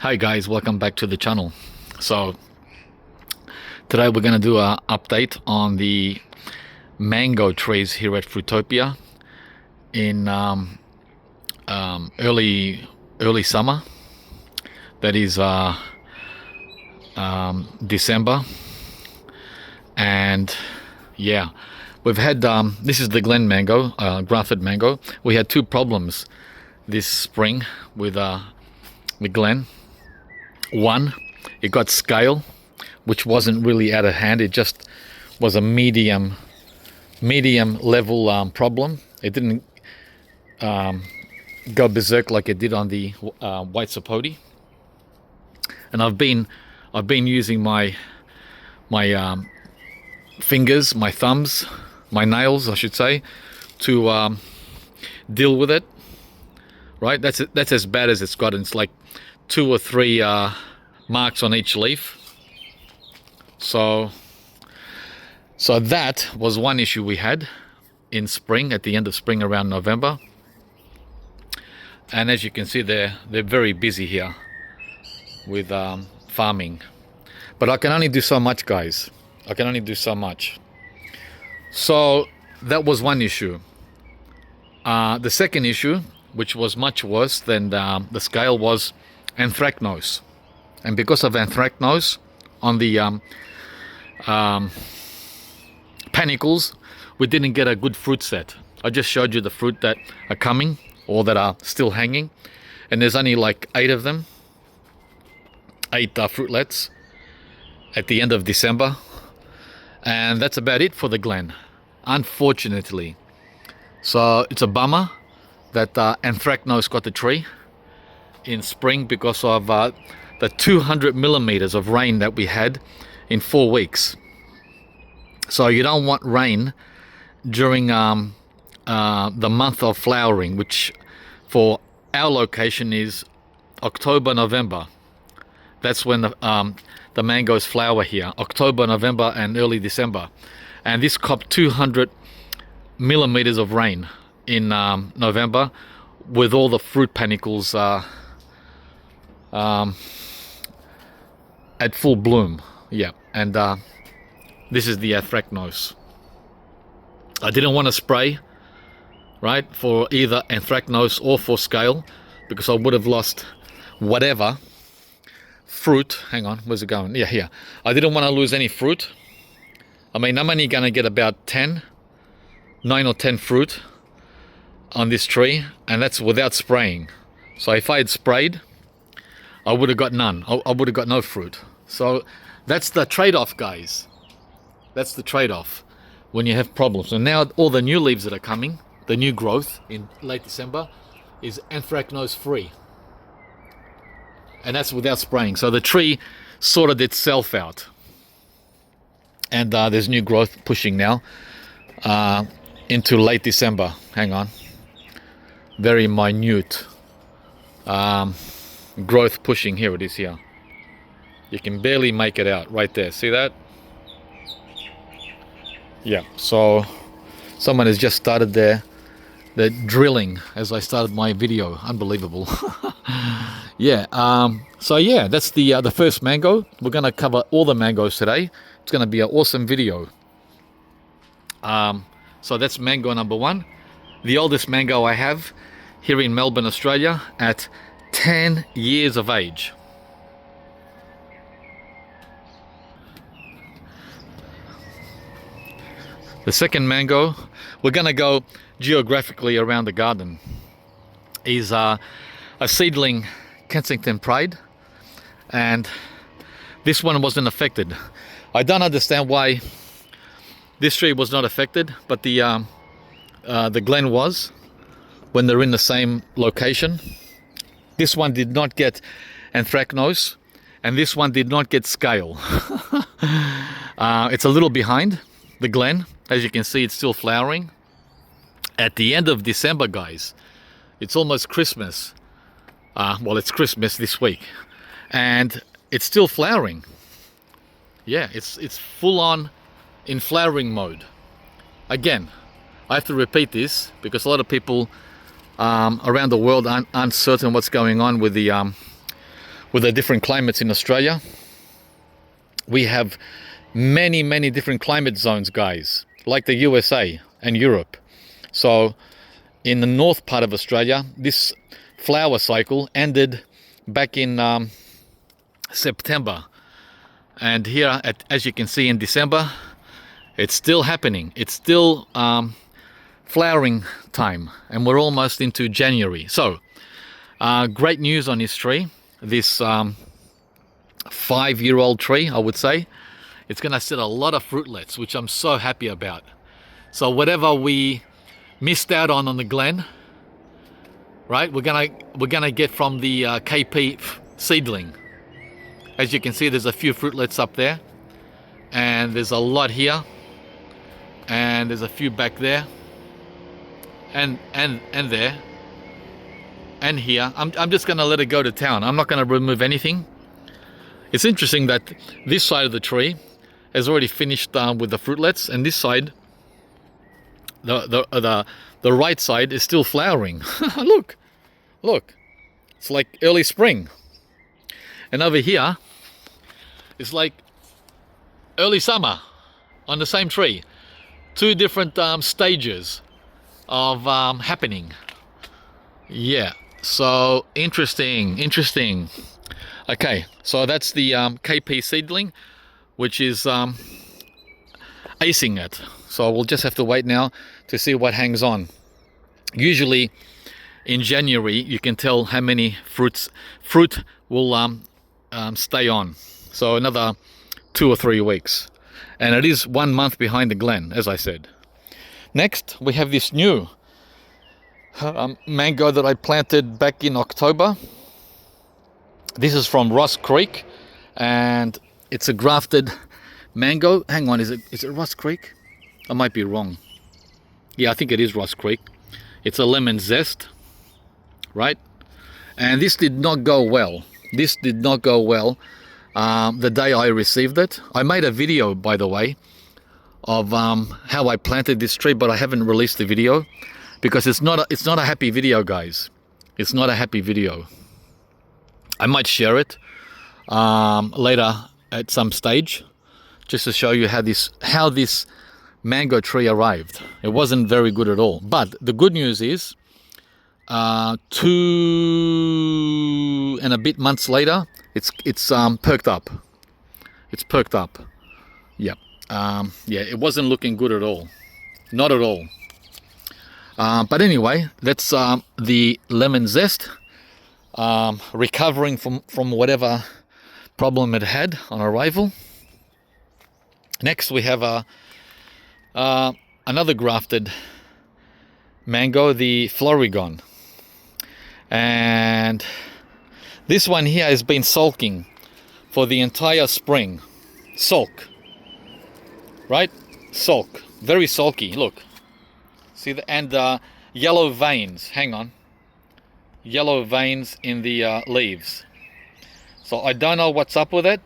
Hi guys, welcome back to the channel. So today we're going to do an update on the mango trees here at Fruitopia in early summer. That is December. And yeah, we've had this is the Glen mango, grafted mango. We had two problems this spring with the Glen. One, it got scale, which wasn't really out of hand. It just was a medium level problem. It didn't go berserk like it did on the white sapote. And I've been using my fingers, my thumbs, my nails, I should say, to deal with it. Right, that's as bad as it's gotten. It's like 2 or 3 marks on each leaf. So that was one issue we had in spring, at the end of spring, around November. And as you can see, they're very busy here with farming. But I can only do so much, guys. I can only do so much. So that was one issue. The second issue, which was much worse than the scale, was anthracnose. And because of anthracnose on the panicles, we didn't get a good fruit set. I just showed you the fruit that are coming or that are still hanging, and there's only like 8 of them, 8 fruitlets at the end of December, and that's about it for the Glen, unfortunately. So it's a bummer that anthracnose got the tree in spring because of the 200 millimeters of rain that we had in 4 weeks. So you don't want rain during the month of flowering, which for our location is October, November. That's when the mangoes flower here, October, November, and early December. And this copped 200 millimeters of rain in November, with all the fruit panicles at full bloom. Yeah, and this is the anthracnose. I didn't want to spray, right, for either anthracnose or for scale, because I would have lost whatever fruit. Hang on, where's it going? Yeah, here. I didn't want to lose any fruit. I mean, I'm only going to get about 9 or 10 fruit on this tree, and that's without spraying. So if I had sprayed, I would have got none. I would have got no fruit. So that's the trade-off, guys. That's the trade-off when you have problems. And now all the new leaves that are coming, the new growth in late December, is anthracnose free, and that's without spraying. So the tree sorted itself out, and there's new growth pushing now into late December. Hang on. Very minute growth pushing. Here it is here. You can barely make it out right there. See that? Yeah. So someone has just started they're drilling as I started my video. Unbelievable. Yeah. So yeah, that's the first mango. We're gonna cover all the mangoes today. It's gonna be an awesome video. So that's mango number 1. The oldest mango I have here in Melbourne, Australia, at 10 years of age. The second mango, we're going to go geographically around the garden, is a seedling Kensington Pride, and this one wasn't affected. I don't understand why this tree was not affected, but the Glen was, when they're in the same location. This one did not get anthracnose, and this one did not get scale. It's a little behind the Glen. As you can see, it's still flowering. At the end of December, guys, it's almost Christmas. Well, it's Christmas this week, and it's still flowering. Yeah, it's full on in flowering mode. Again, I have to repeat this because a lot of people around the world aren't certain what's going on with the with the different climates in Australia. We have many different climate zones, guys, like the USA and Europe. So in the north part of Australia, this flower cycle ended back in September, and here, as you can see, in December, it's still happening. It's still flowering time, and we're almost into January. So great news on this tree, this 5-year-old tree, I would say. It's going to set a lot of fruitlets, which I'm so happy about. So whatever we missed out on the Glen, right, we're gonna get from the keitt seedling. As you can see, there's a few fruitlets up there, and there's a lot here, and there's a few back there, and there, and here. I'm just gonna let it go to town. I'm not gonna remove anything. It's interesting that this side of the tree has already finished with the fruitlets, and this side, the right side, is still flowering. Look, it's like early spring. And over here, it's like early summer on the same tree. Two different stages of happening. Yeah, so interesting. Okay, so that's the keitt seedling, which is acing it. So we'll just have to wait now to see what hangs on. Usually in January, you can tell how many fruit will stay on. So another 2 or 3 weeks. And it is 1 month behind the Glen, as I said. Next, we have this new mango that I planted back in October. This is from Ross Creek, and it's a grafted mango. Hang on, is it Ross Creek? I might be wrong. Yeah, I think it is Ross Creek. It's a lemon zest, right? And this did not go well. The day I received it. I made a video, by the way, of how I planted this tree, but I haven't released the video because it's not a happy video, guys. It's not a happy video. I might share it later at some stage, just to show you how this mango tree arrived. It wasn't very good at all. But the good news is, 2 and a bit months later, it's perked up. It's perked up. Yep. Yeah, it wasn't looking good at all. Not at all. But anyway, that's the lemon zest. Recovering from whatever problem it had on arrival. Next, we have another grafted mango, the Florigon. And this one here has been sulking for the entire spring. Sulk. Right? Sulk. Very sulky. Look. See the yellow veins. Hang on. Yellow veins in the leaves. So I don't know what's up with it.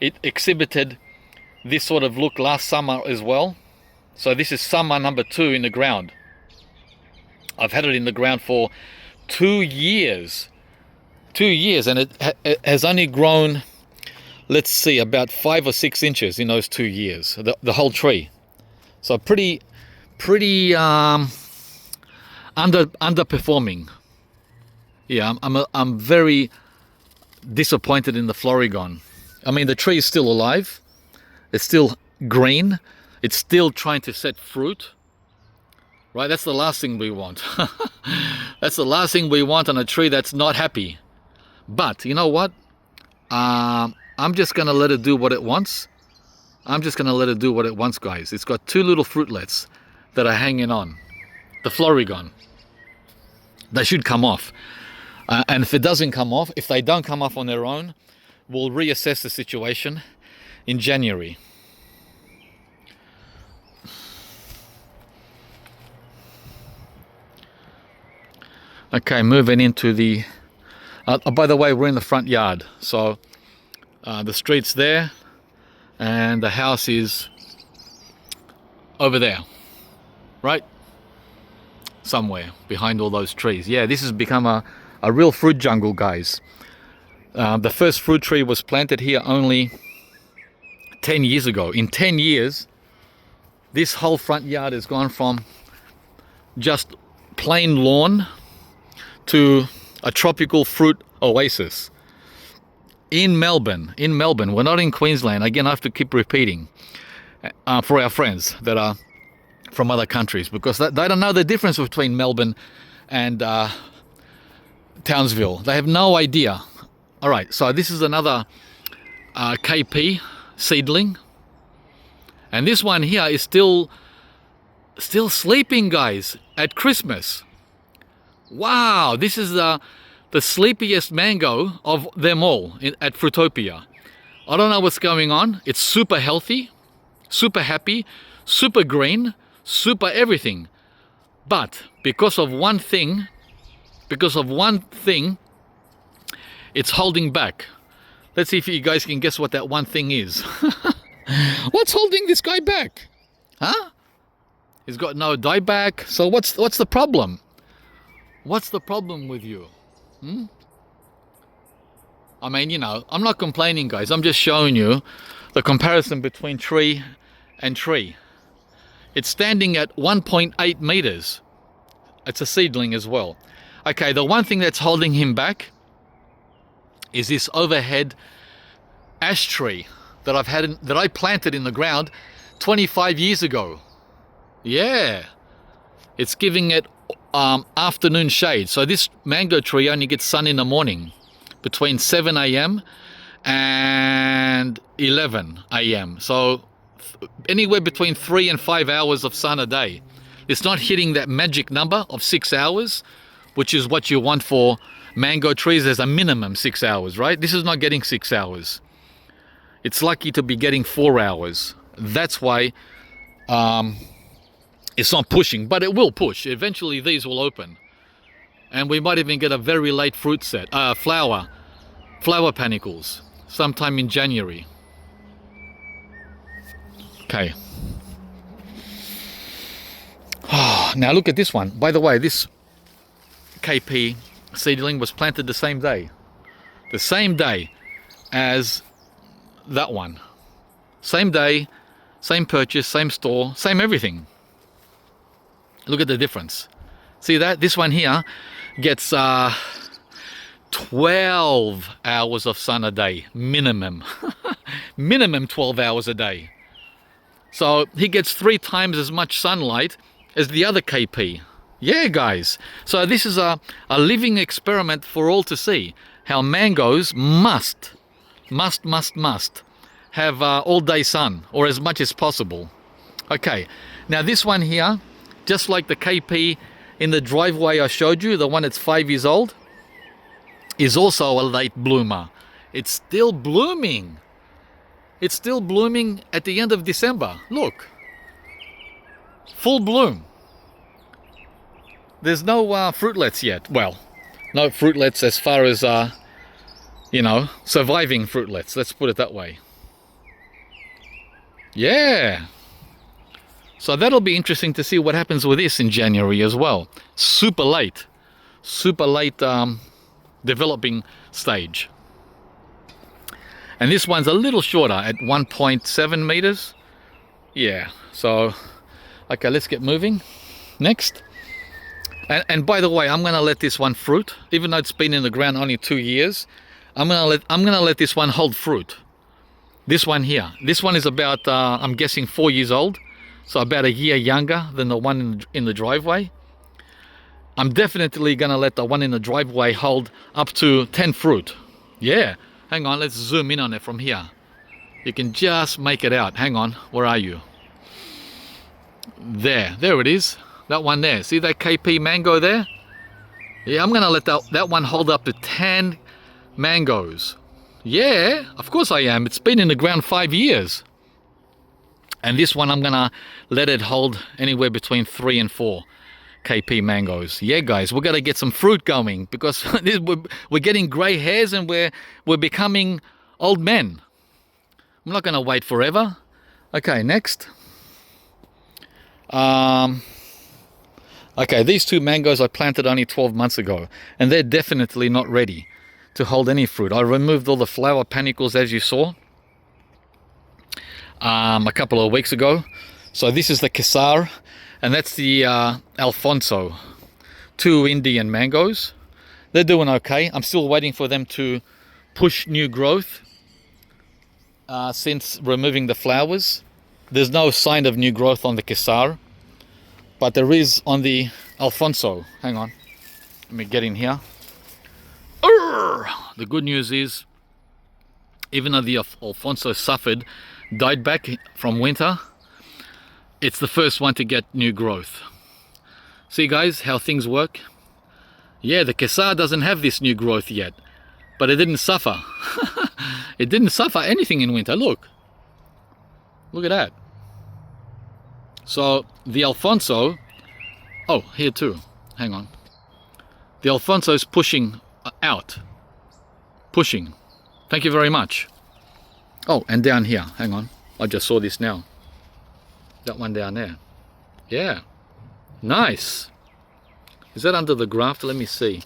It exhibited this sort of look last summer as well. So this is summer number 2 in the ground. I've had it in the ground for 2 years. 2 years, and it has only grown, let's see, about 5 or 6 inches in those 2 years, the whole tree. So pretty underperforming. Yeah, I'm very disappointed in the Florigon. I mean, the tree is still alive. It's still green. It's still trying to set fruit. Right, that's the last thing we want. That's the last thing we want on a tree that's not happy. But you know what? I'm just gonna let it do what it wants. Guys. It's got 2 little fruitlets that are hanging on. The Florigon. They should come off. And if it doesn't come off, if they don't come off on their own, we'll reassess the situation in January. Okay, moving into the... by the way, we're in the front yard. So the street's there and the house is over there. Right? Somewhere behind all those trees. Yeah, this has become a real fruit jungle, guys. The first fruit tree was planted here only 10 years ago. In 10 years, this whole front yard has gone from just plain lawn to a tropical fruit oasis. In Melbourne, we're not in Queensland. Again, I have to keep repeating for our friends that are from other countries, because they don't know the difference between Melbourne and Townsville. They have no idea. All right, so this is another KP seedling, and this one here is still sleeping, guys, at Christmas. Wow, this is the sleepiest mango of them all at Fruitopia. I don't know what's going on. It's super healthy, super happy, super green, super everything. But because of one thing, it's holding back. Let's see if you guys can guess what that one thing is. What's holding this guy back? Huh? He's got no dieback. So what's the problem? What's the problem with you? I mean, you know, I'm not complaining, guys. I'm just showing you the comparison between tree and tree. It's standing at 1.8 meters. It's a seedling as well. Okay, the one thing that's holding him back is this overhead ash tree that I planted in the ground 25 years ago. Yeah, it's giving it afternoon shade. So this mango tree only gets sun in the morning between 7 a.m. and 11 a.m. So anywhere between 3 and 5 hours of sun a day. It's not hitting that magic number of 6 hours, which is what you want for mango trees. There's a minimum 6 hours, right? This is not getting 6 hours. It's lucky to be getting 4 hours. That's why it's not pushing, but it will push. Eventually these will open. And we might even get a very late fruit set, flower panicles, sometime in January. Okay. Now look at this one. By the way, this KP seedling was planted the same day. The same day as that one. Same day, same purchase, same store, same everything. Look at the difference. See that? This one here gets 12 hours of sun a day, minimum. Minimum 12 hours a day. So he gets 3 times as much sunlight as the other KP. Yeah, guys. So this is a living experiment for all to see. How mangoes must have all day sun, or as much as possible. Okay, now this one here, just like the KP in the driveway I showed you, the one that's 5 years old, is also a late bloomer. It's still blooming. It's still blooming at the end of December. Look. Full bloom. There's no fruitlets yet. Well, no fruitlets as far as, you know, surviving fruitlets. Let's put it that way. Yeah. So that'll be interesting to see what happens with this in January as well. Super late developing stage. And this one's a little shorter at 1.7 meters. Yeah, so, okay, let's get moving. Next. And by the way, I'm gonna let this one fruit, even though it's been in the ground only 2 years. I'm gonna let this one hold fruit. This one here. This one is about, I'm guessing 4 years old. So about a year younger than the one in the driveway. I'm definitely gonna let the one in the driveway hold up to 10 fruit. Yeah, hang on, let's zoom in on it from here. You can just make it out. Hang on, where are you? There it is. That one there. See that KP mango there? Yeah, I'm gonna let that one hold up to 10 mangoes. Yeah, of course I am. It's been in the ground 5 years. And this one I'm gonna let it hold anywhere between 3 and 4 KP mangoes. Yeah, guys, we're gonna get some fruit going, because we're getting grey hairs and we're becoming old men. I'm not gonna wait forever. Okay, next. Okay, these 2 mangoes I planted only 12 months ago, and they're definitely not ready. to hold any fruit. I removed all the flower panicles, as you saw, a couple of weeks ago. So this is the Casar, and that's the Alfonso. 2 Indian mangoes. They're doing okay. I'm still waiting for them to push new growth since removing the flowers. There's no sign of new growth on the Casar, but there is on the Alfonso. Hang on, let me get in here. The good news is, even though the Alfonso died back from winter, it's the first one to get new growth. See guys how things work? Yeah, the Casar doesn't have this new growth yet, but it didn't suffer. It didn't suffer anything in winter. Look at that. So the Alfonso, oh, here too, hang on. The Alfonso is pushing out. Pushing. Thank you very much. Oh, and down here, hang on. I just saw this now. That one down there. Yeah. Nice. Is that under the graft? Let me see.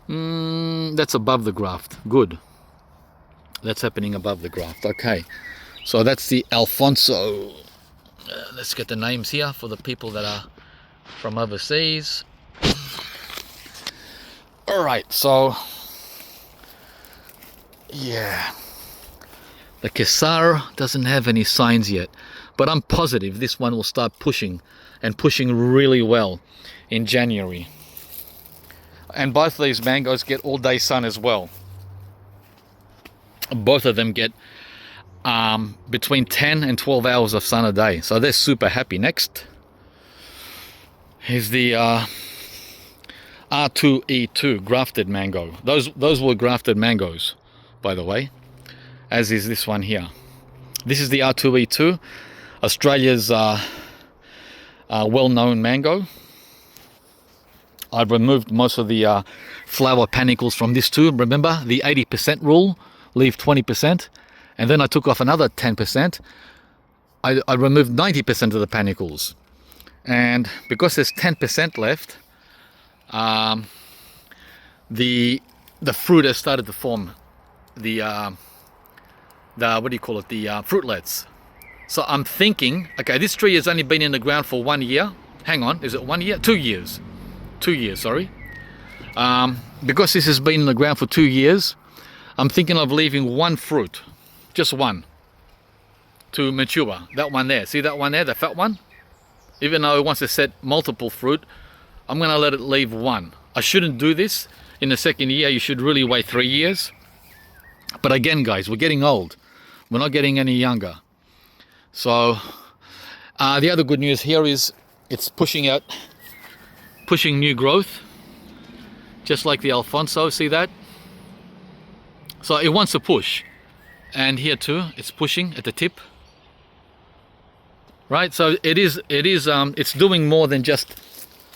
That's above the graft. Good. That's happening above the graft. Okay. So that's the Alfonso. Let's get the names here for the people that are from overseas. Alright, so yeah. The Casar doesn't have any signs yet, but I'm positive this one will start pushing, and pushing really well in January. And both of these mangoes get all day sun as well. Both of them get between 10 and 12 hours of sun a day, so they're super happy. Next is the R2E2 grafted mango. Those were grafted mangoes, by the way, as is this one here. This is the R2E2, Australia's well-known mango. I've removed most of the flower panicles from this too. Remember the 80% rule, leave 20%, and then I took off another 10%. I removed 90% of the panicles, and because there's 10% left, the fruit has started to form the what do you call it, the fruitlets. So I'm thinking, okay, this tree has only been in the ground for 1 year. Hang on, is it 1 year? 2 years. 2 years, sorry. Because this has been in the ground for 2 years, I'm thinking of leaving one fruit, just one, to mature. That one there, see that one there, the fat one? Even though it wants to set multiple fruit, I'm gonna let it leave one. I shouldn't do this in the second year. You should really wait 3 years. But again, guys, we're getting old. We're not getting any younger. So the other good news here is it's pushing new growth, just like the Alfonso. See that? So it wants to push, and here too it's pushing at the tip, right? So it's doing more than just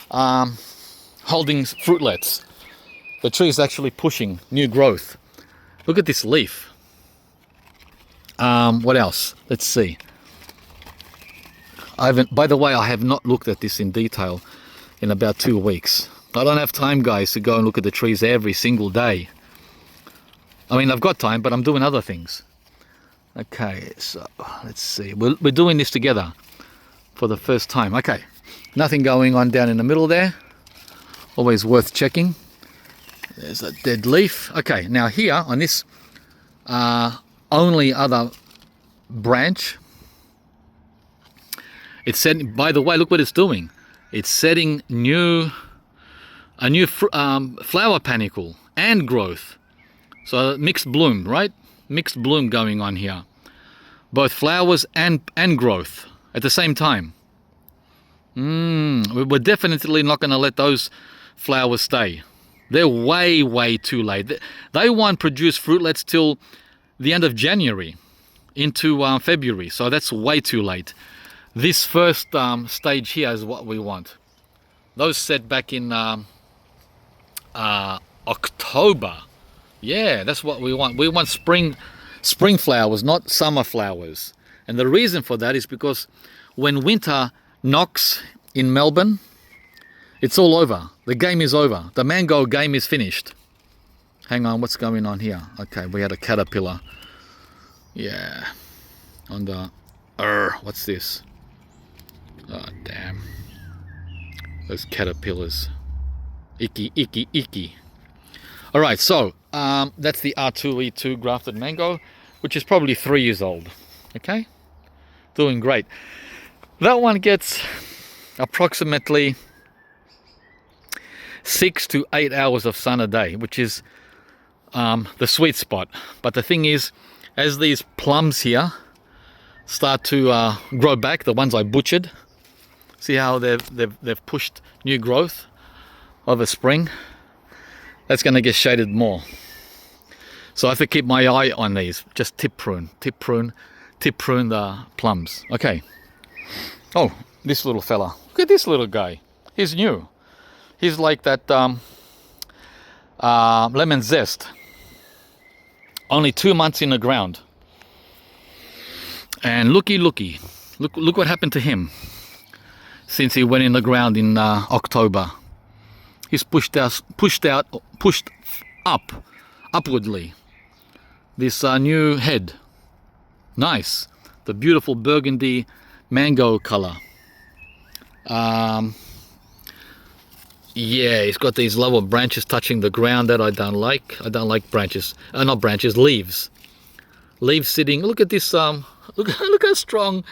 holding fruitlets. The tree is actually pushing new growth. Look at this leaf. What else? Let's see. By the way, I have not looked at this in detail in about 2 weeks. I don't have time, guys, to go and look at the trees every single day. I mean, I've got time, but I'm doing other things. Okay, so let's see. We're doing this together for the first time. Okay, nothing going on down in the middle there. Always worth checking. There's a dead leaf. Okay, now here on this only other branch, it's setting, by the way, look what it's doing. It's setting a new flower panicle and growth. So mixed bloom, right? Mixed bloom going on here. Both flowers and growth at the same time. We're definitely not going to let those flowers stay. They're way too late. They won't produce fruitlets till the end of January into February. So that's way too late. This first stage here is what we want. Those set back in October. Yeah, that's what we want. We want spring flowers, not summer flowers. And the reason for that is because when winter knocks in Melbourne, it's all over. The game is over. The mango game is finished. Hang on, what's going on here? Okay, we had a caterpillar. Yeah. On the... what's this? Oh, damn. Those caterpillars. Icky, icky, icky. Alright, so that's the R2E2 grafted mango, which is probably 3 years old. Okay? Doing great. That one gets approximately 6 to 8 hours of sun a day, which is the sweet spot. But the thing is, as these plums here start to grow back, the ones I butchered, see how they've pushed new growth over spring? That's going to get shaded more. So I have to keep my eye on these. Just tip prune the plums. Okay. Oh, this little fella. Look at this little guy. He's new. He's like that lemon zest. Only 2 months in the ground. And look what happened to him since he went in the ground in October. He's pushed upwardly. This new head. Nice. The beautiful burgundy mango color. Yeah, he's got these lower branches touching the ground that I don't like. I don't like branches. Not branches, leaves. Leaves sitting. Look at this. Look how strong.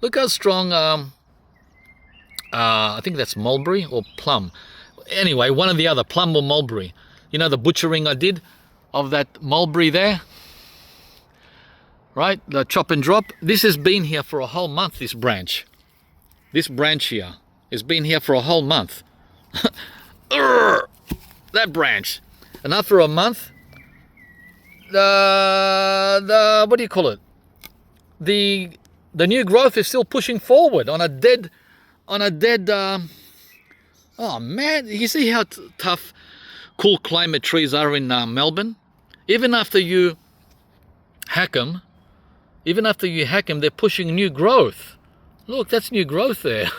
Look how strong. I think that's mulberry or plum. Anyway, one or the other, plum or mulberry. You know the butchering I did of that mulberry there? Right, the chop and drop. This has been here for a whole month, this branch. This branch here has been here for a whole month. That branch. And after a month, the what do you call it? The new growth is still pushing forward on a dead oh man, you see how tough cool climate trees are in Melbourne? Even after you hack them, they're pushing new growth. Look, that's new growth there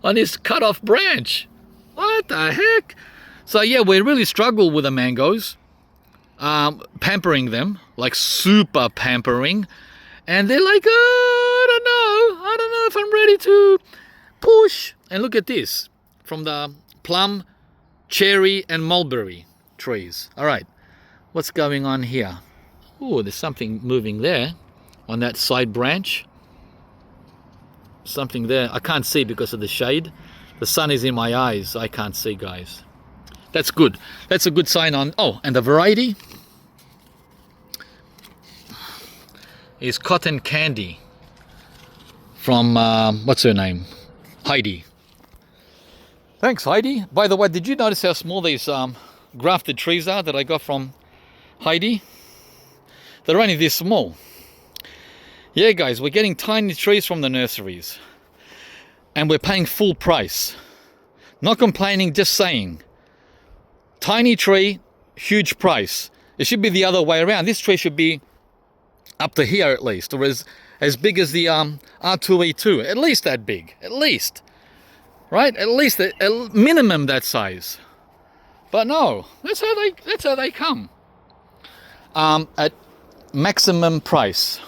on this cut off branch. What the heck? So yeah, we really struggle with the mangoes, pampering them, like super pampering, and they're like, I don't know if I'm ready to push. And look at this, from the plum, cherry, and mulberry trees. All right, what's going on here? Oh, there's something moving there on that side branch. Something there. I can't see because of the shade. The sun is in my eyes. I can't see, guys. That's good. That's a good sign on... Oh, and the variety is Cotton Candy from, what's her name? Heidi. Thanks, Heidi. By the way, did you notice how small these grafted trees are that I got from Heidi? They're only this small. Yeah, guys, we're getting tiny trees from the nurseries. And we're paying full price. Not complaining, just saying. Tiny tree, huge price. It should be the other way around. This tree should be up to here at least, or as big as the R2E2. At least that big, at least. Right? At least a minimum that size. But no, that's how they come. At maximum price.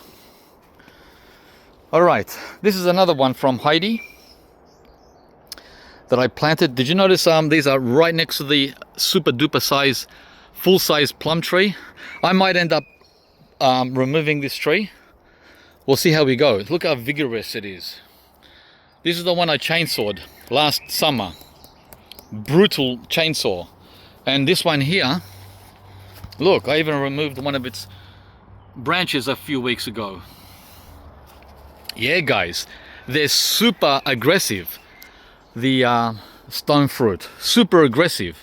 All right, this is another one from Heidi that I planted. Did you notice these are right next to the super duper size, full size plum tree? I might end up removing this tree. We'll see how we go. Look how vigorous it is. This is the one I chainsawed last summer. Brutal chainsaw. And this one here, look, I even removed one of its branches a few weeks ago. Yeah, guys, they're super aggressive. The stone fruit, super aggressive.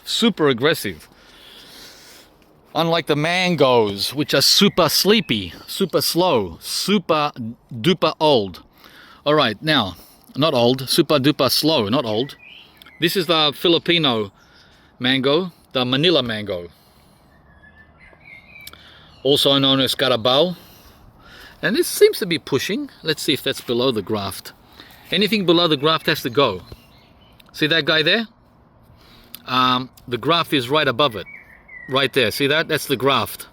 Unlike the mangoes, which are super sleepy, super slow, super duper old. All right, now, not old, super duper slow, not old. This is the Filipino mango, the Manila mango, also known as carabao. And this seems to be pushing. Let's see if that's below the graft. Anything below the graft has to go. See that guy there? The graft is right above it. right there. See that? That's the graft.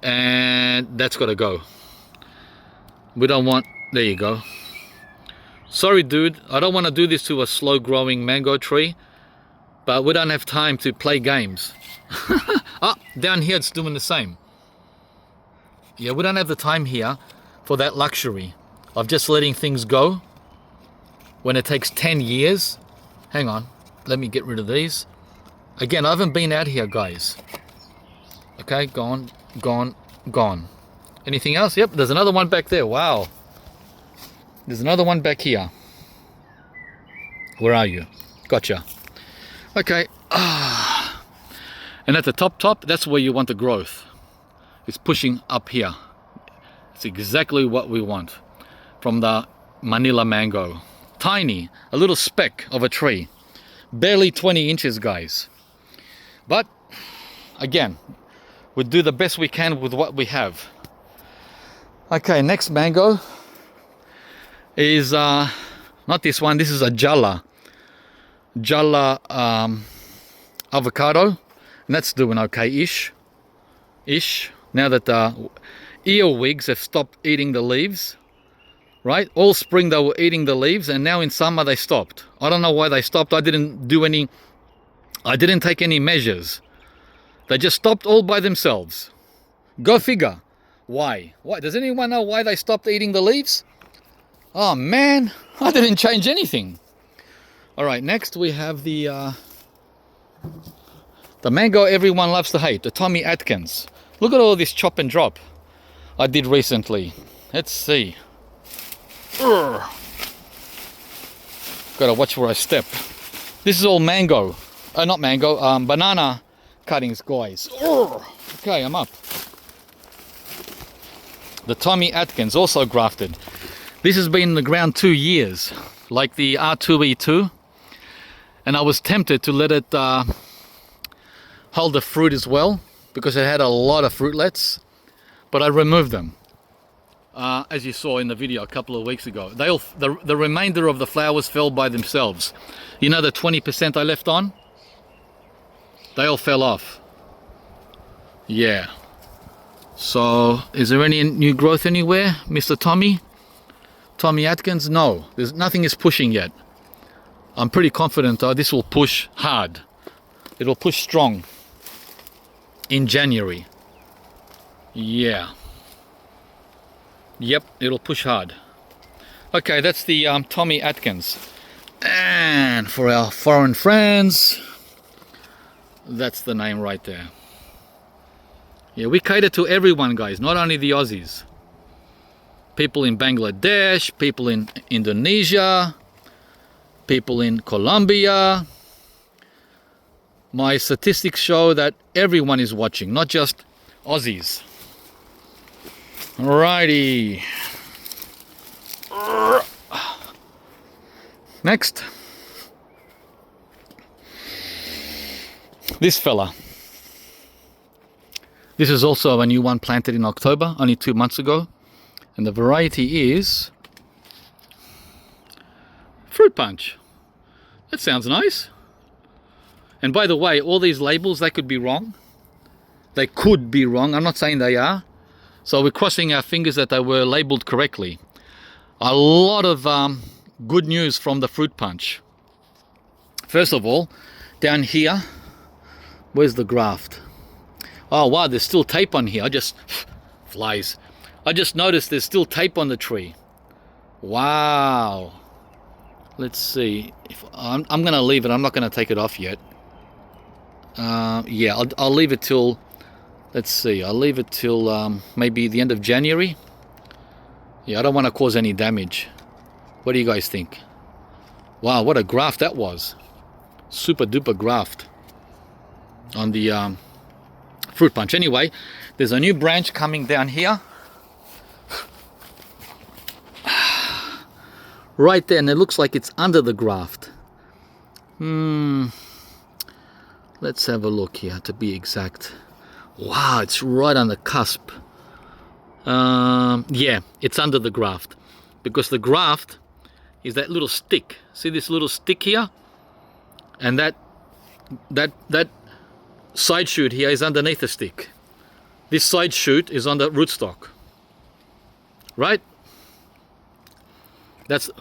And that's got to go. We don't want... There you go. Sorry, dude. I don't want to do this to a slow-growing mango tree. But we don't have time to play games. Ah, down here it's doing the same. Yeah, we don't have the time here for that luxury of just letting things go when it takes 10 years. Hang on. Let me get rid of these. Again, I haven't been out here, guys. Okay, gone, gone, gone. Anything else? Yep, there's another one back there. Wow. There's another one back here. Where are you? Gotcha. Okay. And at the top, that's where you want the growth. It's pushing up here. It's exactly what we want from the Manila mango. Tiny, a little speck of a tree. Barely 20 inches, guys. But, again, we do the best we can with what we have. Okay, next mango is, not this one, this is a Jala avocado. And that's doing okay-ish. Now that the earwigs have stopped eating the leaves. Right? All spring they were eating the leaves, and now in summer they stopped. I don't know why they stopped. I didn't take any measures. They just stopped all by themselves. Go figure. Why? Why? Does anyone know why they stopped eating the leaves? Oh man, I didn't change anything. All right, next we have the mango everyone loves to hate, the Tommy Atkins. Look at all this chop and drop I did recently. Let's see. Gotta watch where I step. This is all mango. Not mango, banana cuttings, guys. Okay, I'm up. The Tommy Atkins, also grafted. This has been in the ground 2 years, like the R2E2. And I was tempted to let it hold the fruit as well, because it had a lot of fruitlets. But I removed them. As you saw in the video a couple of weeks ago. The remainder of the flowers fell by themselves. You know the 20% I left on? They all fell off. Yeah. So, is there any new growth anywhere, Mr. Tommy? Tommy Atkins? No. Nothing is pushing yet. I'm pretty confident though this will push hard. It'll push strong in January. Yeah. Yep, it'll push hard. Okay, that's the Tommy Atkins. And for our foreign friends, that's the name right there. Yeah, we cater to everyone, guys, not only the Aussies. People in Bangladesh, people in Indonesia, people in Colombia. My statistics show that everyone is watching, not just Aussies. Alrighty. Next. This fella. This is also a new one planted in October, only 2 months ago. And the variety is Fruit Punch. That sounds nice. And by the way, all these labels, they could be wrong. They could be wrong. I'm not saying they are. So we're crossing our fingers that they were labeled correctly. A lot of good news from the Fruit Punch. First of all, down here, where's the graft? Oh wow, there's still tape on here. Flies. I just noticed there's still tape on the tree. Wow. Let's see. If I'm going to leave it. I'm not going to take it off yet. Yeah, I'll leave it till... Let's see, I'll leave it till maybe the end of January. Yeah, I don't want to cause any damage. What do you guys think? Wow, what a graft that was. Super duper graft on the Fruit Punch. Anyway, there's a new branch coming down here. Right there, and it looks like it's under the graft. Let's have a look here to be exact. Wow, it's right on the cusp. Yeah, it's under the graft. Because the graft is that little stick. See this little stick here? And that side shoot here is underneath the stick. This side shoot is on the rootstock, right? That's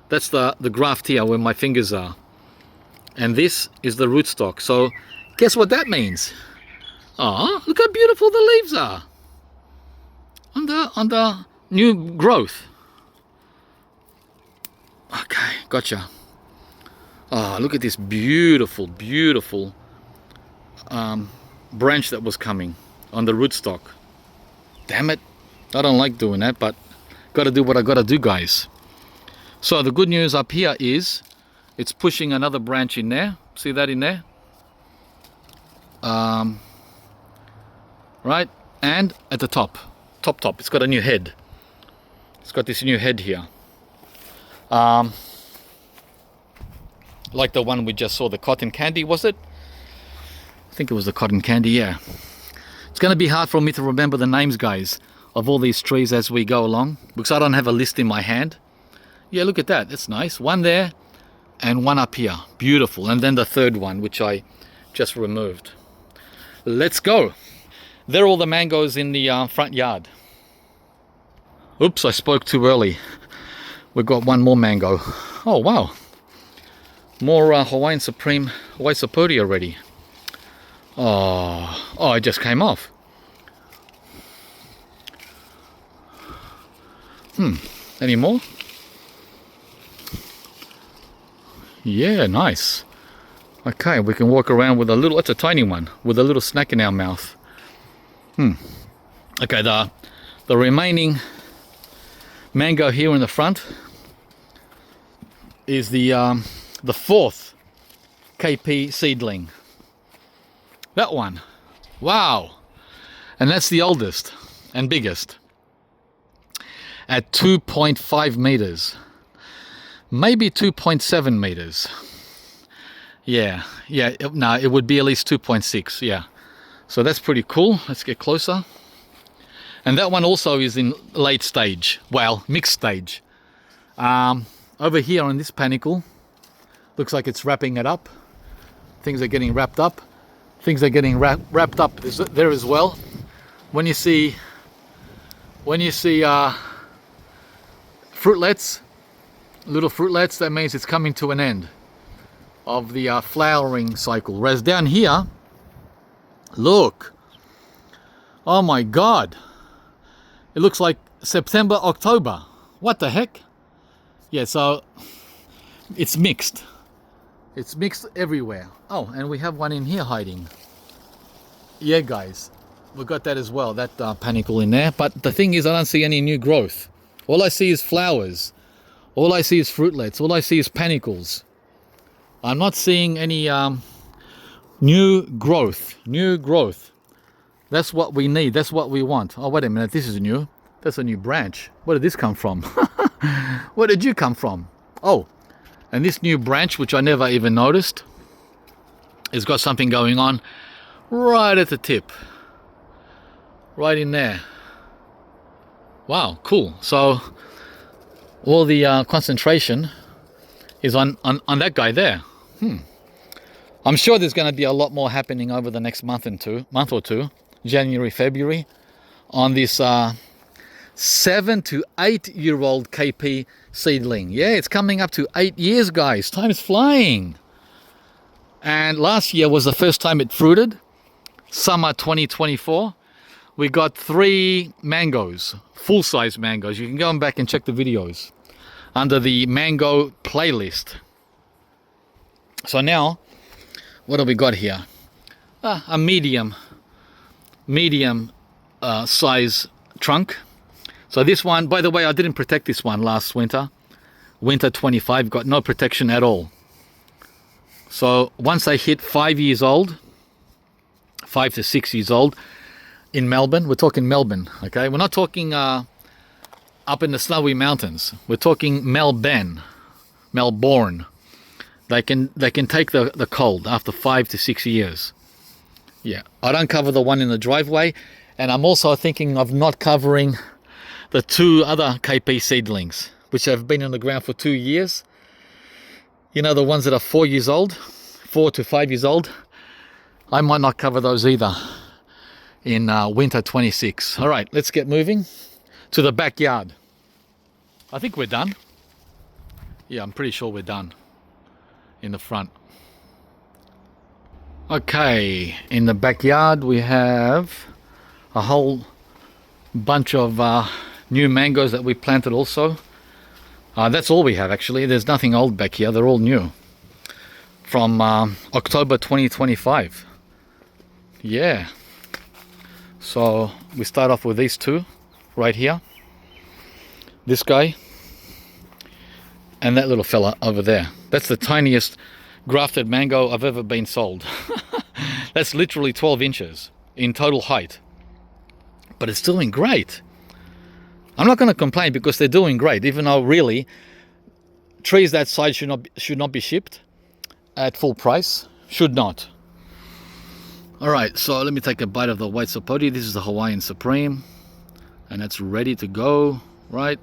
the graft here where my fingers are, and this is the rootstock. So guess what that means? Ah, look how beautiful the leaves are on the new growth. Okay, gotcha. Ah, look at this beautiful, beautiful branch that was coming on the rootstock. Damn it, I don't like doing that, but gotta do what I gotta do, guys. So the good news up here is it's pushing another branch in there. See that in there? Right, and at the top, it's got a new head. It's got this new head here. Like the one we just saw, the cotton candy, was it? I think it was the cotton candy, yeah. It's going to be hard for me to remember the names, guys, of all these trees as we go along, because I don't have a list in my hand. Yeah, look at that, that's nice. One there and one up here, beautiful. And then the third one, which I just removed. Let's go. There are all the mangoes in the front yard. Oops, I spoke too early. We've got one more mango. Oh, wow. More Hawaiian Supreme, Hawaii Sapote already. Oh, it just came off. Any more? Yeah, nice. Okay, we can walk around with a little, it's a tiny one, with a little snack in our mouth. Okay, the remaining mango here in the front is the fourth KP seedling. That one. Wow. And that's the oldest and biggest. At 2.5 meters. Maybe 2.7 meters. Yeah, no, it would be at least 2.6, yeah. So that's pretty cool. Let's get closer. And that one also is in late stage. Well, mixed stage. Over here on this panicle, looks like it's wrapping it up. Things are getting wrapped up. Things are getting wrapped up there as well. When you see fruitlets, little fruitlets, that means it's coming to an end of the flowering cycle. Whereas down here, look, oh my God, it looks like September, October. What the heck? Yeah, so it's mixed. It's mixed everywhere. Oh, and we have one in here hiding. Yeah, guys, we got that as well, that panicle in there. But the thing is, I don't see any new growth. All I see is flowers. All I see is fruitlets. All I see is panicles. I'm not seeing any new growth. New growth. That's what we need. That's what we want. Oh, wait a minute. This is new. That's a new branch. Where did this come from? Where did you come from? Oh, and this new branch, which I never even noticed, has got something going on right at the tip. Right in there. Wow, cool. So all the concentration is on that guy there. I'm sure there's going to be a lot more happening over the next month or two, January, February, on this 7 to 8 year old KP seedling. Yeah, it's coming up to 8 years, guys. Time's flying. And last year was the first time it fruited, summer 2024. We got 3 mangoes, full-size mangoes. You can go back and check the videos under the mango playlist. So now, what have we got here? A medium size trunk. So this one, by the way, I didn't protect this one last winter. Winter 25, got no protection at all. So once they hit 5 years old, 5 to 6 years old, in Melbourne, we're talking Melbourne, okay? We're not talking up in the snowy mountains. We're talking Melbourne. They can take the cold after 5 to 6 years. Yeah, I don't cover the one in the driveway, and I'm also thinking of not covering the 2 other KP seedlings, which have been on the ground for 2 years. You know, the ones that are 4 years old, 4 to 5 years old. I might not cover those either in winter 26. All right, let's get moving to the backyard. I think we're done. Yeah, I'm pretty sure we're done in the front. Okay, in the backyard we have a whole bunch of new mangoes that we planted also. That's all we have actually. There's nothing old back here. They're all new. From October 2025. Yeah. So we start off with these two right here. This guy and that little fella over there. That's the tiniest grafted mango I've ever been sold. That's literally 12 inches in total height. But it's doing great. I'm not going to complain because they're doing great, even though really trees that size should not be shipped at full price. Should not. All right, so let me take a bite of the white sapote. This is the Hawaiian Supreme, and it's ready to go, right?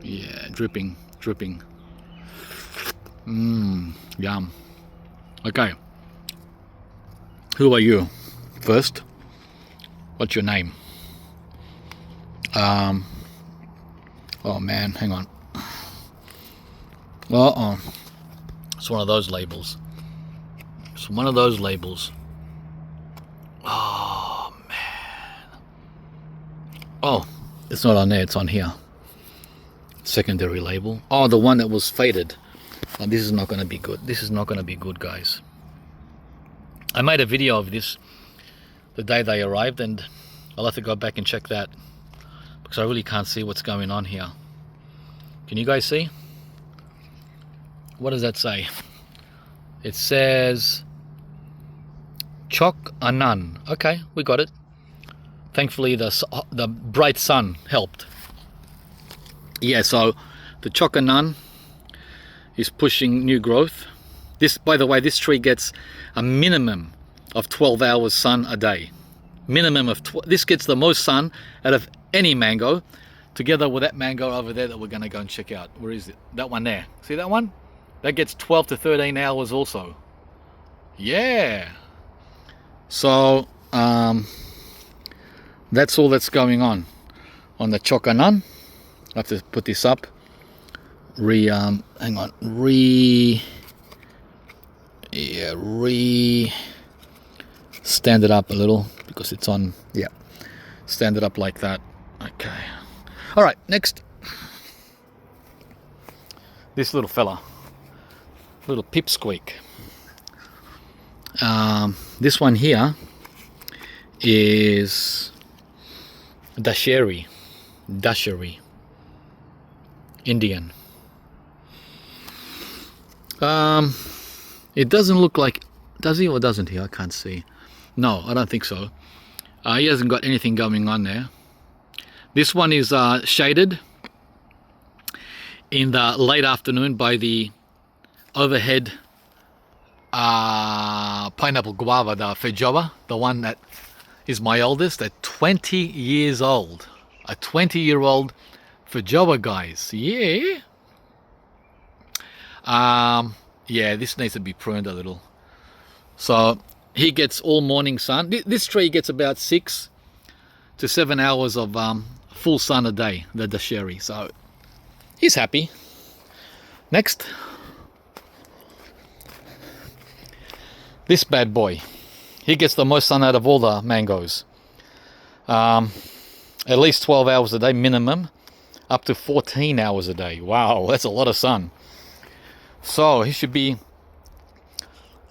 Yeah, dripping. Yum. Okay. Who are you? First, what's your name? Oh man, hang on. It's one of those labels. Oh man. Oh, it's not on there, it's on here. Secondary label. Oh, the one that was faded. Oh, this is not going to be good. This is not going to be good, guys. I made a video of this the day they arrived, and I'll have to go back and check that because I really can't see what's going on here. Can you guys see? What does that say? It says Chok Anan. Okay, we got it. Thankfully the bright sun helped. Yeah, so the Chok Anan is pushing new growth. This, by the way, this tree gets a minimum of 12 hours sun a day. Minimum of this gets the most sun out of any mango, together with that mango over there that we're going to go and check out. Where is it? That one there. See that one? That gets 12 to 13 hours also. Yeah. So that's all that's going on the Chok Anan. I have to put this up. Stand it up a little because it's on. Yeah, stand it up like that. Okay. All right, next, this little fella, little pipsqueak. This one here is dasheri Indian. It doesn't look like, does he or doesn't he? I can't see. No, I don't think so. He hasn't got anything going on there. This one is shaded in the late afternoon by the overhead pineapple guava, the feijoa, the one that is my oldest, at 20 years old. A 20-year-old feijoa, guys. Yeah. Yeah, this needs to be pruned a little. So he gets all morning sun. This tree gets about 6 to 7 hours of full sun a day, the dasheri. So he's happy. Next, this bad boy. He gets the most sun out of all the mangoes. At least 12 hours a day minimum, up to 14 hours a day. Wow, that's a lot of sun. So he should be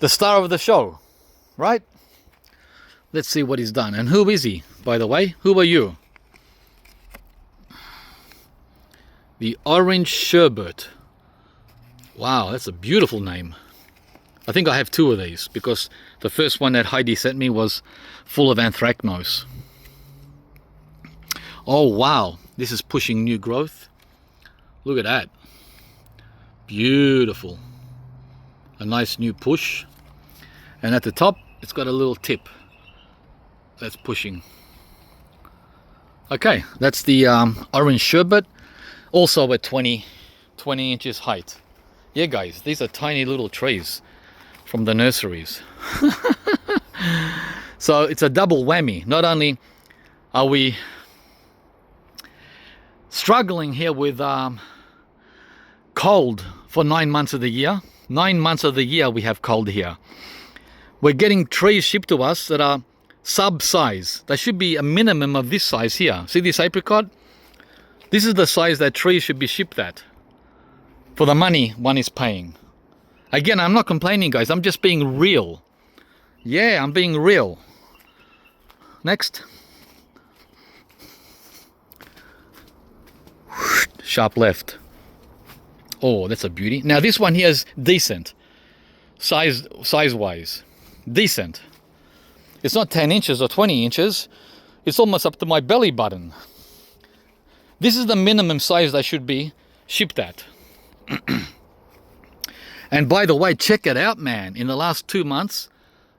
the star of the show, right? Let's see what he's done. And who is he, by the way? Who are you? The Orange Sherbet. Wow, that's a beautiful name. I think I have 2 of these because the first one that Heidi sent me was full of anthracnose. Oh wow, this is pushing new growth. Look at that. Beautiful. A nice new push. And at the top, it's got a little tip that's pushing. Okay, that's the Orange Sherbet. Also at 20 inches height. Yeah guys, these are tiny little trees from the nurseries. So it's a double whammy. Not only are we struggling here with cold for 9 months of the year. 9 months of the year we have cold here. We're getting trees shipped to us that are sub-size. They should be a minimum of this size here. See this apricot? This is the size that trees should be shipped at for the money one is paying. Again, I'm not complaining, guys. I'm just being real. Yeah, I'm being real. Next. Sharp left. Oh, that's a beauty. Now this one here is decent. Size-wise. Decent. It's not 10 inches or 20 inches. It's almost up to my belly button. This is the minimum size they should be shipped at. And by the way, check it out, man. In the last 2 months,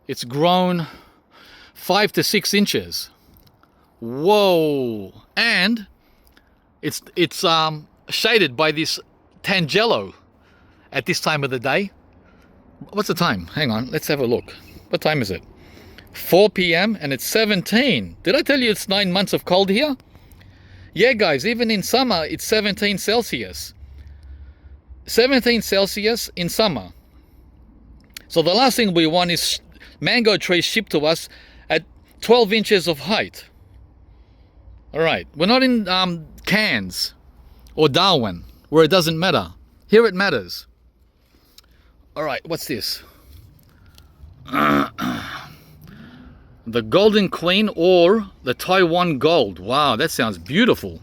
it's grown 5 to 6 inches. Whoa. And it's shaded by this tangelo at this time of the day. What's the time? Hang on, let's have a look. What time is it? 4 p.m. and it's 17. Did I tell you it's 9 months of cold here? Yeah, guys, even in summer, it's 17 Celsius. 17 Celsius in summer. So the last thing we want is mango trees shipped to us at 12 inches of height. All right, we're not in Cairns or Darwin, where it doesn't matter. Here it matters. All right, what's this? The Golden Queen or the Taiwan Gold. Wow, that sounds beautiful.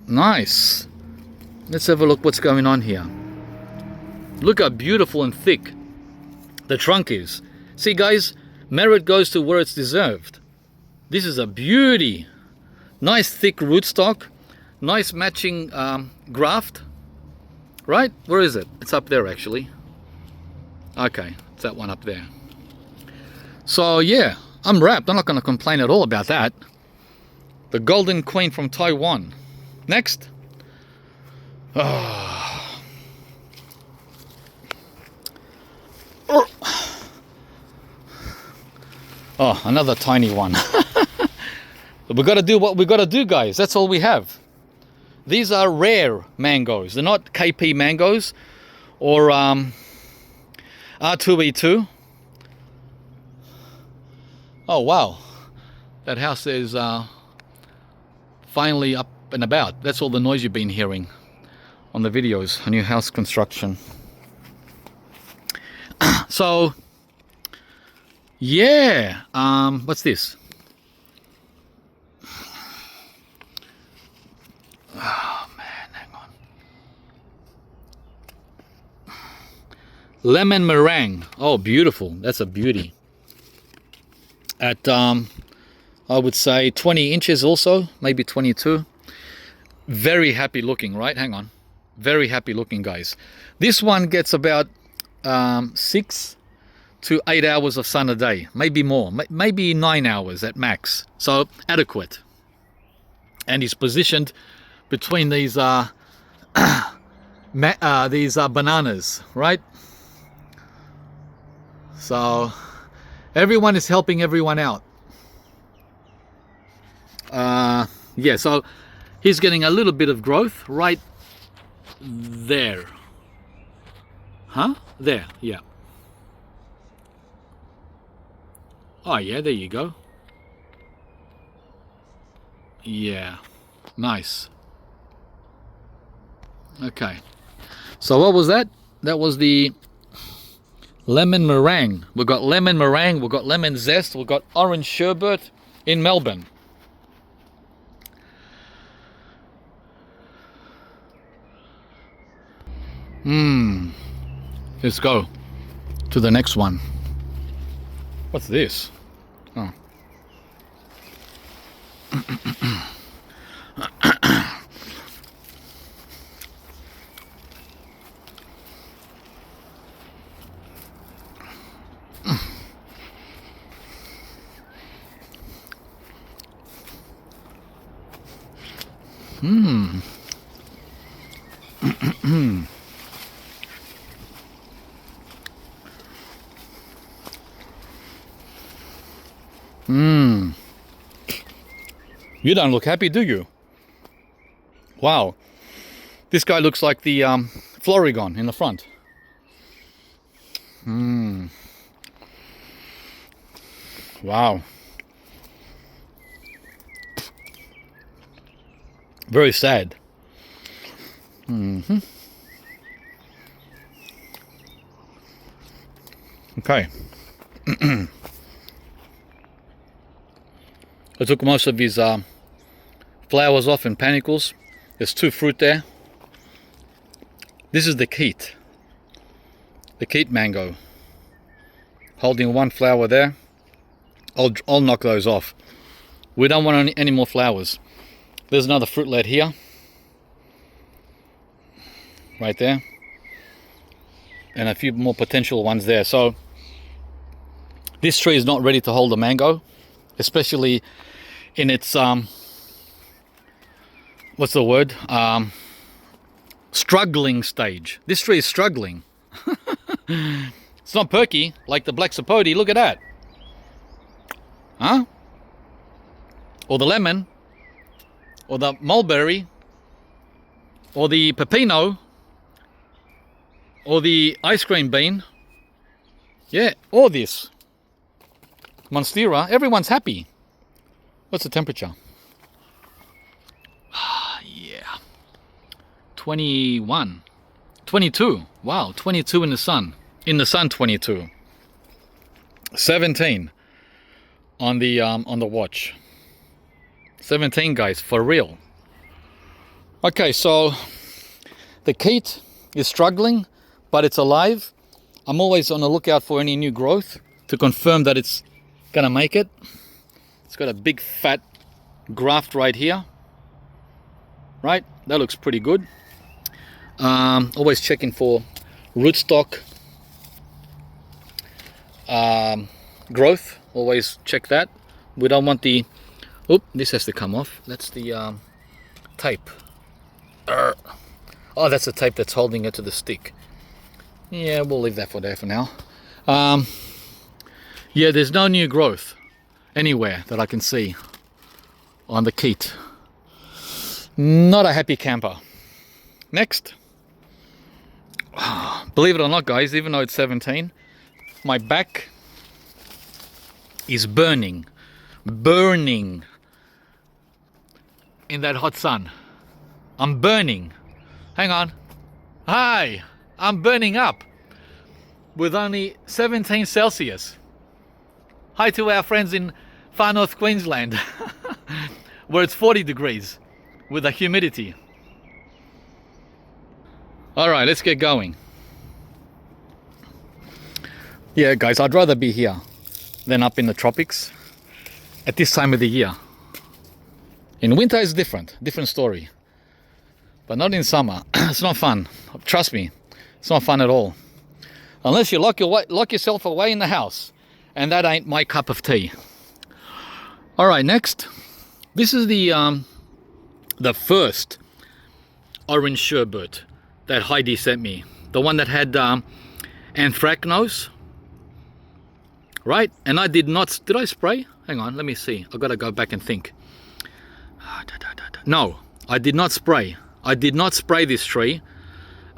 Nice. Let's have a look what's going on here. Look how beautiful and thick the trunk is. See, guys, merit goes to where it's deserved. This is a beauty. Nice thick rootstock. Nice matching graft. Right? Where is it? It's up there, actually. Okay, it's that one up there. So, yeah, I'm wrapped. I'm not going to complain at all about that. The Golden Queen from Taiwan. Next. Oh, another tiny one. We got to do what we got to do, guys. That's all we have. These are rare mangoes. They're not KP mangoes or R2E2. Oh, wow. That house is finally up and about. That's all the noise you've been hearing on the videos, a new house construction. So, yeah. What's this? Oh, man, hang on. Lemon meringue. Oh, beautiful. That's a beauty. At, I would say 20 inches also, maybe 22. Very happy looking, right? Hang on. Very happy looking, guys. This one gets about 6 to 8 hours of sun a day, maybe more, maybe 9 hours at max. So adequate. And he's positioned between these bananas, right? So everyone is helping everyone out. Yeah, so he's getting a little bit of growth right there. Huh? There, yeah. Oh, yeah, there you go. Yeah, nice. Okay. So what was that? That was the lemon meringue. We've got lemon meringue, we've got lemon zest, we've got orange sherbet in Melbourne. Let's go to the next one. What's this? Oh. You don't look happy, do you? Wow. This guy looks like the Florigon in the front. Wow. Very sad. Okay. I took most of his flowers off and panicles. There's 2 fruit there. This is the keitt. The keitt mango. Holding 1 flower there. I'll knock those off. We don't want any more flowers. There's another fruitlet here. Right there. And a few more potential ones there. So this tree is not ready to hold a mango, especially in its what's the word? Struggling stage. This tree is struggling. It's not perky like the black sapote. Look at that. Huh? Or the lemon, or the mulberry, or the pepino, or the ice cream bean. Yeah, or this monstera. Everyone's happy. What's the temperature? Yeah, 21, 22. Wow, 22 in the sun. In the sun, 22. 17 on the watch. 17, guys, for real. Okay, so the keitt is struggling, but it's alive. I'm always on the lookout for any new growth to confirm that it's gonna make it. It's got a big fat graft right here. Right, that looks pretty good. Always checking for rootstock growth. Always check that. We don't want the... Oop, this has to come off. That's the tape. Oh, that's the tape that's holding it to the stick. Yeah, we'll leave that for there for now. Yeah, there's no new growth anywhere that I can see on the keitt. Not a happy camper. Next. Believe it or not, guys, even though it's 17, my back is burning. Burning in that hot sun. I'm burning. Hang on. Hi, I'm burning up with only 17 Celsius. Hi to our friends in far north Queensland where it's 40 degrees with the humidity. All right, let's get going. Yeah, guys, I'd rather be here than up in the tropics at this time of the year. In winter it's different story. But not in summer. It's not fun. Trust me, it's not fun at all. Unless you lock yourself away in the house. And that ain't my cup of tea. All right, next. This is the first orange sherbet that Heidi sent me. The one that had anthracnose. Right? And I did not... Did I spray? Hang on, let me see. I've got to go back and think. No, I did not spray. I did not spray this tree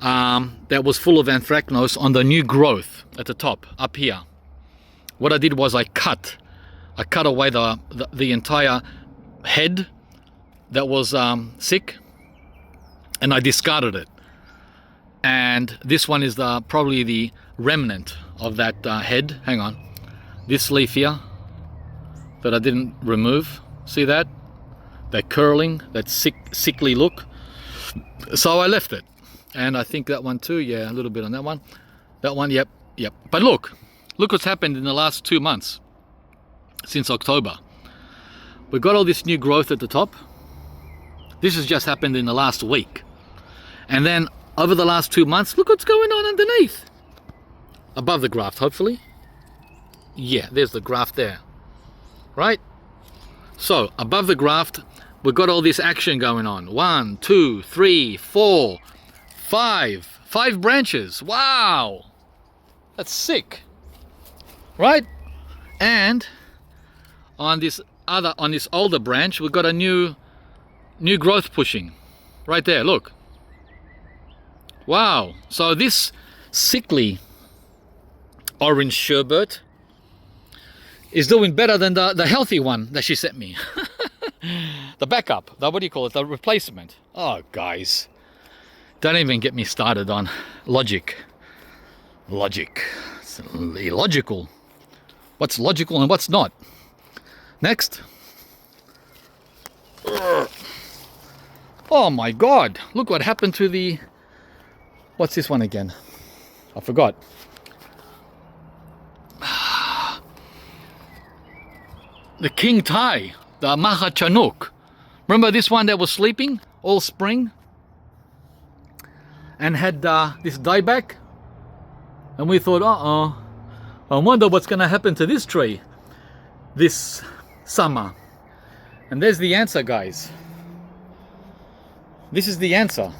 that was full of anthracnose on the new growth at the top, up here. What I did was I cut away the entire head that was sick, and I discarded it. And this one is probably the remnant of that head. Hang on. This leaf here that I didn't remove. See that? That curling, that sickly look. So I left it. And I think that one too, yeah, a little bit on that one. That one, yep. But look what's happened in the last 2 months, since October. We've got all this new growth at the top. This has just happened in the last week. And then over the last 2 months, look what's going on underneath. Above the graft, hopefully. Yeah, there's the graft there. Right? So, above the graft, we've got all this action going on. 1, 2, 3, 4, 5. 5 branches. Wow! That's sick. Right? And on this older branch, we've got a new growth pushing right there. Look, wow. So this sickly orange sherbet is doing better than the healthy one that she sent me. The backup, what do you call it, the replacement. Oh guys, don't even get me started on logic. It's illogical. What's logical and what's not? Next. Oh my god, look what happened to the, what's this one again? I forgot. The king Thai, the Maha Chinook. Remember this one that was sleeping all spring and had this dieback? And we thought, I wonder what's going to happen to this tree this summer. And there's the answer, guys. This is the answer.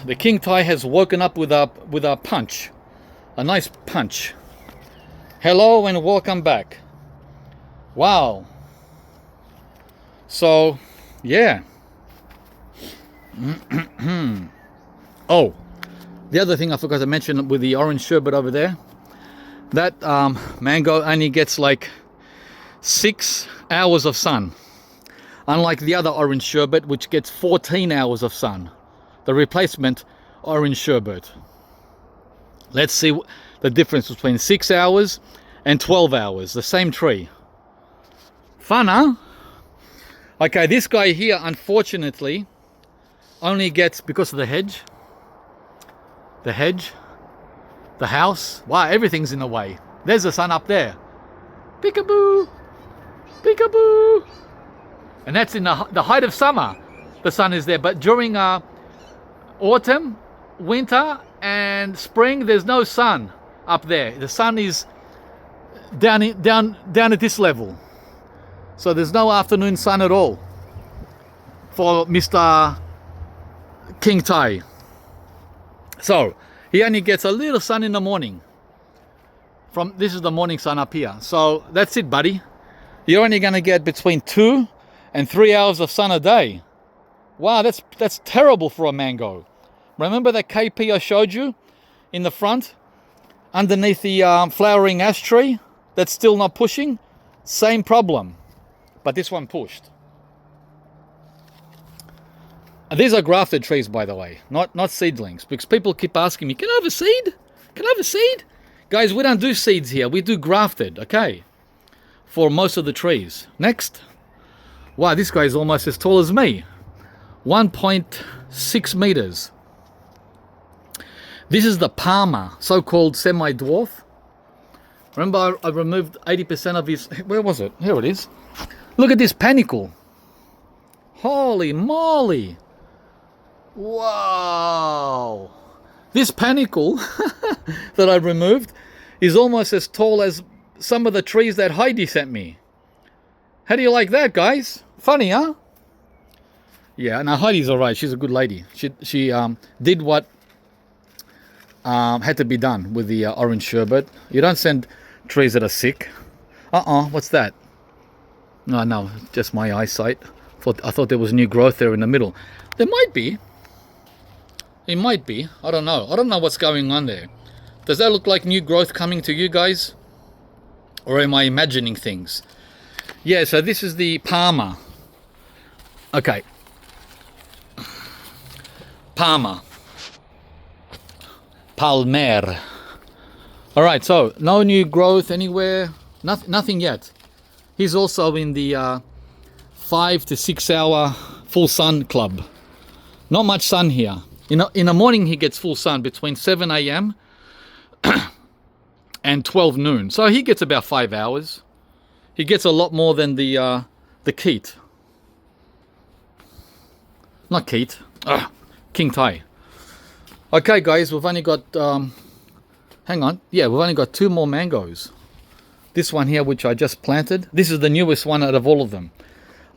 The king Thai has woken up with a punch, a nice punch. Hello and welcome back. Wow. So, yeah. Oh, the other thing I forgot to mention with the orange sherbet over there, that mango only gets like 6 hours of sun. Unlike the other orange sherbet, which gets 14 hours of sun. The replacement orange sherbet. Let's see the difference between 6 hours and 12 hours. The same tree. Fun, huh? Okay, this guy here, unfortunately, only gets, because of the hedge, the house. Wow, everything's in the way. There's the sun up there. Peekaboo! Peekaboo! And that's in the height of summer. The sun is there. But during autumn, winter, and spring, there's no sun up there. The sun is down at this level. So there's no afternoon sun at all for Mr. King Thai. So he only gets a little sun in the morning. This is the morning sun up here. So that's it, buddy. You're only going to get between 2 and 3 hours of sun a day. Wow, that's terrible for a mango. Remember that KP I showed you in the front, underneath the flowering ash tree that's still not pushing? Same problem, but this one pushed. And these are grafted trees, by the way, not seedlings, because people keep asking me, can I have a seed? Can I have a seed? Guys, we don't do seeds here, we do grafted, okay? For most of the trees. Next. Wow, this guy is almost as tall as me. 1.6 meters. This is the Palmer, so-called semi-dwarf. Remember, I removed 80% of his... Where was it? Here it is. Look at this panicle. Holy moly. Wow. This panicle that I removed is almost as tall as some of the trees that Heidi sent me. How do you like that, guys? Funny, huh? Yeah, now Heidi's alright. She's a good lady. She did what had to be done with the orange sherbet. You don't send trees that are sick. What's that? No, just my eyesight. I thought there was new growth there in the middle. There might be. It might be. I don't know. I don't know what's going on there. Does that look like new growth coming to you guys? Or am I imagining things? Yeah, so this is the Palmer. Okay. Palmer. Palmer. Alright, so no new growth anywhere. Nothing yet. He's also in the 5 to 6 hour full sun club. Not much sun here. In the morning he gets full sun between 7 a.m. and 12 noon. So he gets about 5 hours. He gets a lot more than the keitt. Not keitt. King Thai. Okay, guys, we've only got... hang on. Yeah, we've only got 2 more mangoes. This one here, which I just planted. This is the newest one out of all of them.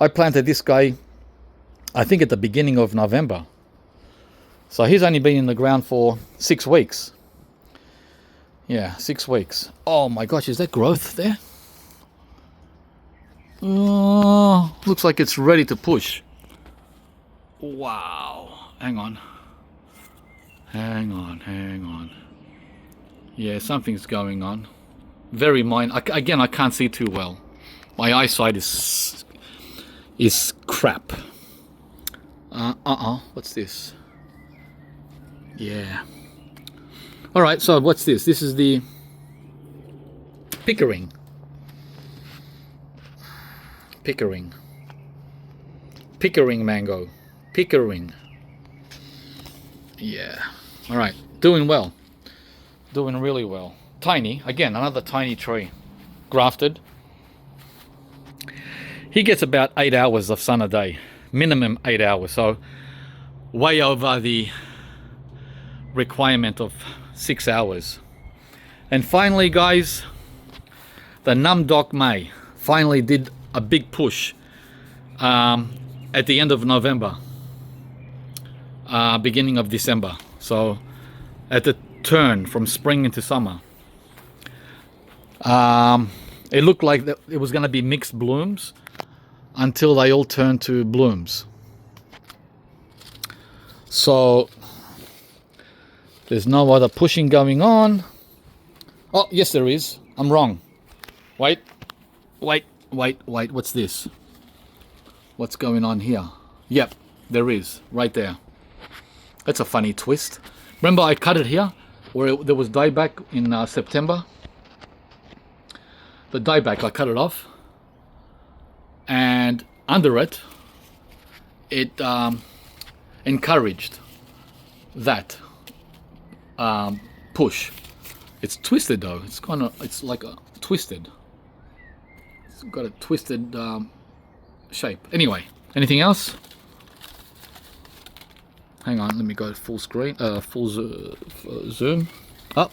I planted this guy, I think at the beginning of November. So he's only been in the ground for 6 weeks. Yeah, 6 weeks. Oh my gosh, is that growth there? Oh, looks like it's ready to push. Wow. Hang on. Hang on. Yeah, something's going on. Very minor. Again, I can't see too well. My eyesight is crap. What's this? Yeah. All right. So what's this? This is the pickering. Pickering mango. Pickering. Yeah. All right. Doing well. Doing really well. Tiny. Again, another tiny tree. Grafted. He gets about 8 hours of sun a day. Minimum 8 hours. So way over the requirement of 6 hours. And finally, guys, the Numdoc May finally did a big push at the end of November, beginning of December. So at the turn from spring into summer, it looked like it was going to be mixed blooms until they all turned to blooms. So there's no other pushing going on. Oh, yes, there is. I'm wrong. Wait. What's this? What's going on here? Yep, there is. Right there. That's a funny twist. Remember I cut it here where there was dieback in September? The dieback, I cut it off. And under it, it encouraged that push. It's twisted though. It's like a twisted. It's got a twisted shape. Anyway, anything else? Hang on, let me go full screen, full zoom. Oh,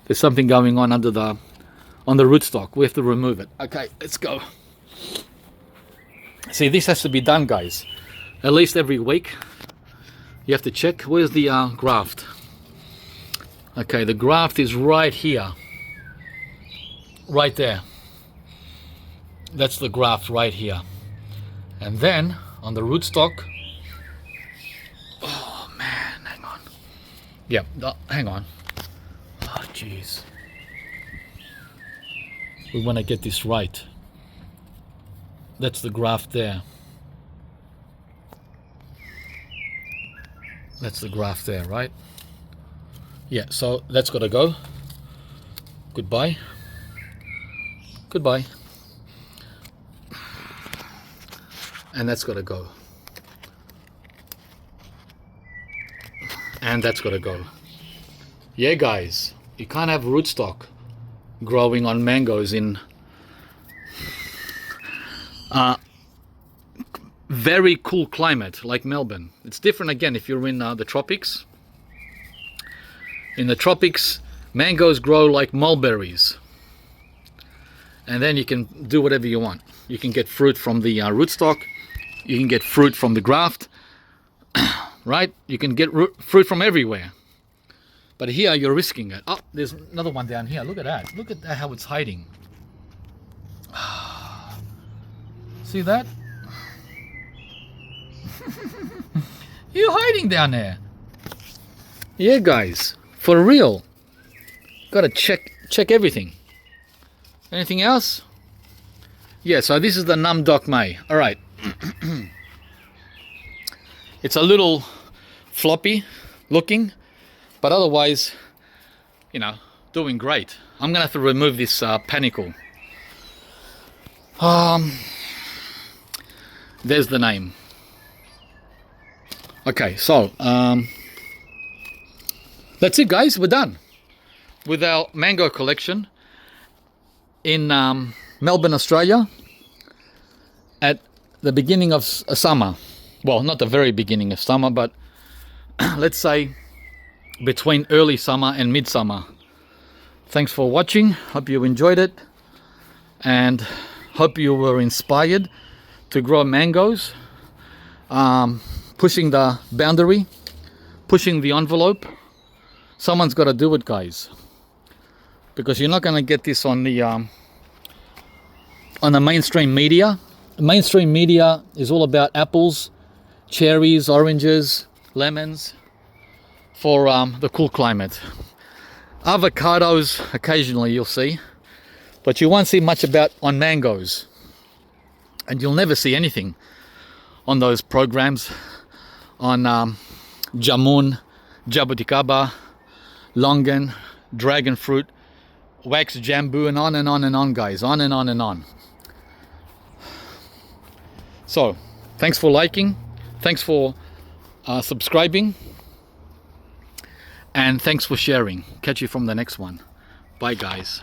there's something going on on the rootstock. We have to remove it. Okay, let's go. See, this has to be done, guys. At least every week. You have to check. Where's the graft? Okay, the graft is right here. Right there. That's the graft right here. And then on the rootstock. Oh man, hang on. Yeah, hang on. Oh jeez. We want to get this right. That's the graft there. That's the graft there, right? Yeah, so that's got to go. Goodbye. Goodbye. And that's got to go. And that's got to go. Yeah, guys, you can't have rootstock growing on mangoes in very cool climate like Melbourne. It's different again if you're in the tropics. In the tropics, mangoes grow like mulberries. And then you can do whatever you want. You can get fruit from the rootstock. You can get fruit from the graft. Right? You can get fruit from everywhere. But here you're risking it. Oh, there's another one down here. Look at that. Look at that, how it's hiding. See that? You're hiding down there. Yeah, guys. For real. Gotta check everything. Anything else? Yeah, so this is the Numdoc May. Alright. It's a little floppy looking, but otherwise, you know, doing great. I'm gonna have to remove this panicle. There's the name. Okay, so that's it, guys. We're done with our mango collection in Melbourne, Australia, at the beginning of summer. Well, not the very beginning of summer, but let's say between early summer and midsummer. Thanks for watching. Hope you enjoyed it, and hope you were inspired to grow mangoes, pushing the boundary, pushing the envelope. Someone's got to do it, guys, because you're not going to get this on the on the mainstream media. Mainstream media is all about apples, cherries, oranges, lemons for the cool climate. Avocados occasionally you'll see, but you won't see much about on mangoes, and you'll never see anything on those programs on jamun, jabuticaba, longan, dragon fruit, wax jambu, and on and on and on, guys, on and on and on. So thanks for liking, thanks for subscribing, and thanks for sharing. Catch you from the next one. Bye, guys.